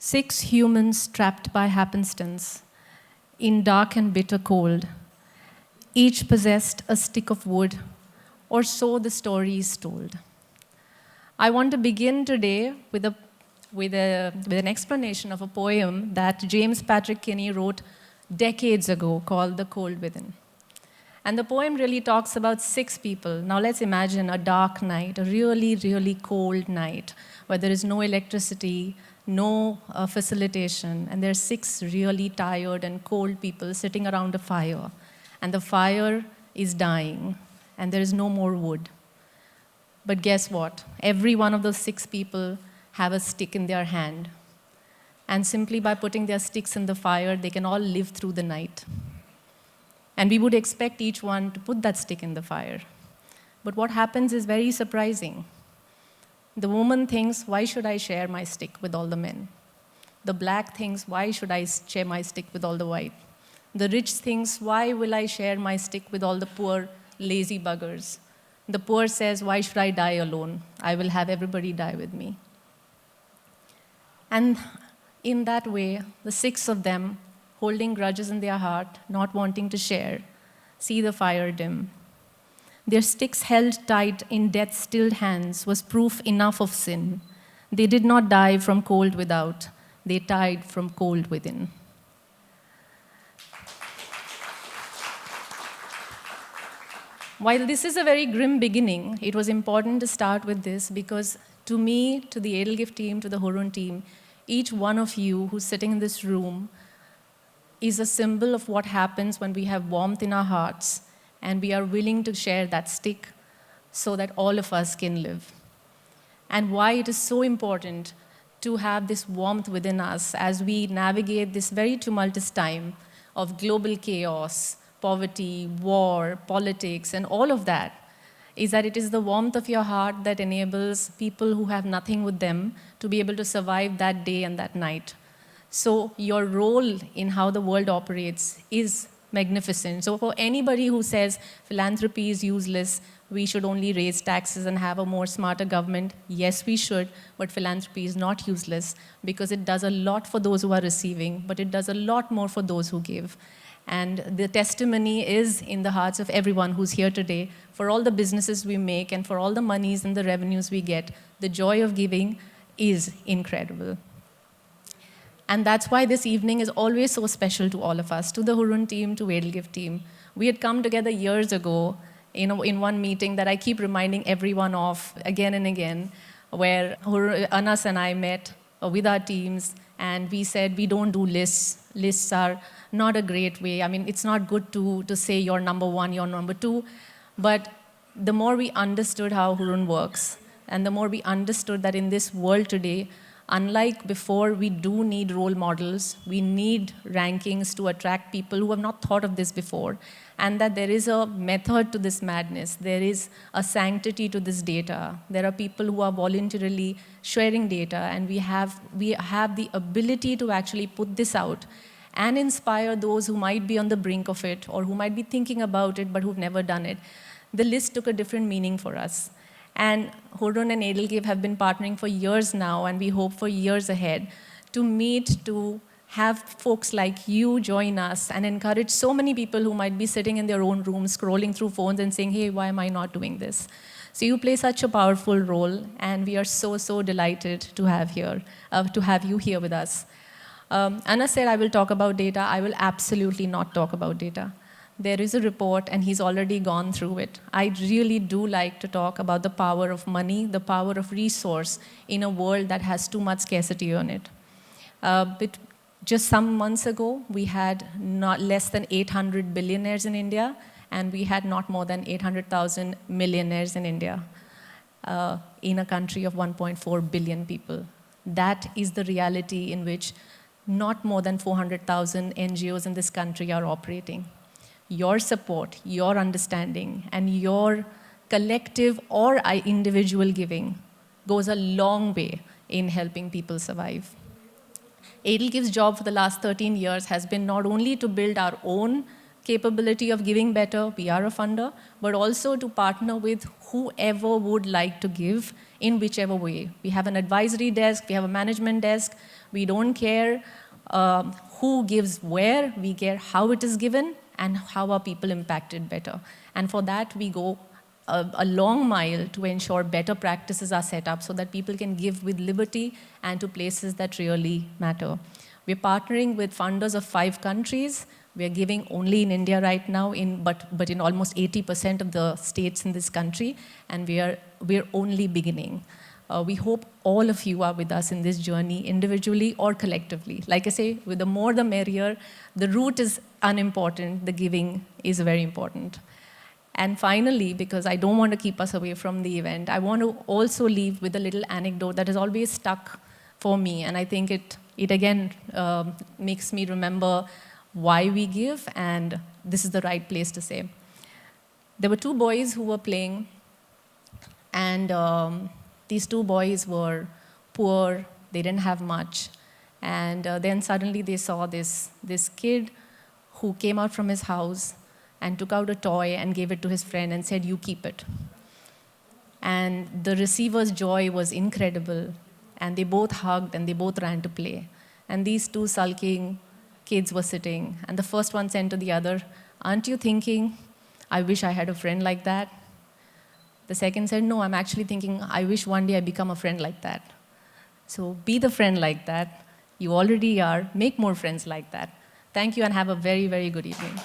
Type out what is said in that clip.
6 humans trapped by happenstance in dark and bitter cold. Each possessed a stick of wood, or so the story is told. I want to begin today with an explanation of a poem that James Patrick Kinney wrote decades ago called The Cold Within. And the poem really talks about 6 people. Now let's imagine a dark night, a really, really cold night, where there is no electricity, no facilitation, and there are 6 really tired and cold people sitting around a fire. And the fire is dying, and there is no more wood. But guess what? Every one of those 6 people have a stick in their hand. And simply by putting their sticks in the fire, they can all live through the night. And we would expect each one to put that stick in the fire. But what happens is very surprising. The woman thinks, why should I share my stick with all the men? The black thinks, why should I share my stick with all the white? The rich thinks, why will I share my stick with all the poor, lazy buggers? The poor says, why should I die alone? I will have everybody die with me. And in that way, the 6 of them, holding grudges in their heart, not wanting to share, see the fire dim. Their sticks held tight in death-stilled hands was proof enough of sin. They did not die from cold without, they died from cold within. While this is a very grim beginning, it was important to start with this because to me, to the Edelgift team, to the Hurun team, each one of you who's sitting in this room is a symbol of what happens when we have warmth in our hearts and we are willing to share that stick so that all of us can live. And why it is so important to have this warmth within us as we navigate this very tumultuous time of global chaos, poverty, war, politics, and all of that, is that it is the warmth of your heart that enables people who have nothing with them to be able to survive that day and that night. So your role in how the world operates is magnificent. So for anybody who says philanthropy is useless, we should only raise taxes and have a more smarter government, yes, we should, but philanthropy is not useless because it does a lot for those who are receiving, but it does a lot more for those who give. And the testimony is in the hearts of everyone who's here today. For all the businesses we make and for all the monies and the revenues we get, the joy of giving is incredible. And that's why this evening is always so special to all of us, to the Hurun team, to Edelgift team. We had come together years ago in one meeting that I keep reminding everyone of again and again, where Anas and I met with our teams, and we said we don't do lists. Lists are not a great way. I mean, it's not good to say you're number 1, you're number 2, but the more we understood how Hurun works, and the more we understood that in this world today, unlike before, we do need role models. We need rankings to attract people who have not thought of this before, and that there is a method to this madness. There is a sanctity to this data. There are people who are voluntarily sharing data, and we have the ability to actually put this out and inspire those who might be on the brink of it or who might be thinking about it but who've never done it. The list took a different meaning for us. And Hurun and Edelgift have been partnering for years now, and we hope for years ahead to meet, to have folks like you join us and encourage so many people who might be sitting in their own rooms, scrolling through phones and saying, hey, why am I not doing this? So you play such a powerful role, and we are so, so delighted to have you here with us. Anna said I will talk about data. I will absolutely not talk about data. There is a report, and he's already gone through it. I really do like to talk about the power of money, the power of resource in a world that has too much scarcity on it. But just some months ago, we had not less than 800 billionaires in India, and we had not more than 800,000 millionaires in India, in a country of 1.4 billion people. That is the reality in which not more than 400,000 NGOs in this country are operating. Your support, your understanding, and your collective or individual giving goes a long way in helping people survive. Edelgift's job for the last 13 years has been not only to build our own capability of giving better, we are a funder, but also to partner with whoever would like to give in whichever way. We have an advisory desk, we have a management desk. We don't care who gives where, we care how it is given and how are people impacted better. And for that, we go a long mile to ensure better practices are set up so that people can give with liberty and to places that really matter. We're partnering with funders of 5 countries. We're giving only in India right now, but in almost 80% of the states in this country, and we're only beginning. We hope all of you are with us in this journey, individually or collectively. Like I say, with the more the merrier. The route is unimportant, the giving is very important. And finally, because I don't want to keep us away from the event, I want to also leave with a little anecdote that has always stuck for me, and I think it again makes me remember why we give, and this is the right place to say. There were 2 boys who were playing, and these 2 boys were poor, they didn't have much, and then suddenly they saw this kid who came out from his house and took out a toy and gave it to his friend and said, "You keep it." And the receiver's joy was incredible, and they both hugged and they both ran to play. And these 2 sulking kids were sitting, and the first one said to the other, "Aren't you thinking, I wish I had a friend like that?" The second said, "No, I'm actually thinking, I wish one day I become a friend like that." So be the friend like that. You already are. Make more friends like that. Thank you and have a very, very good evening.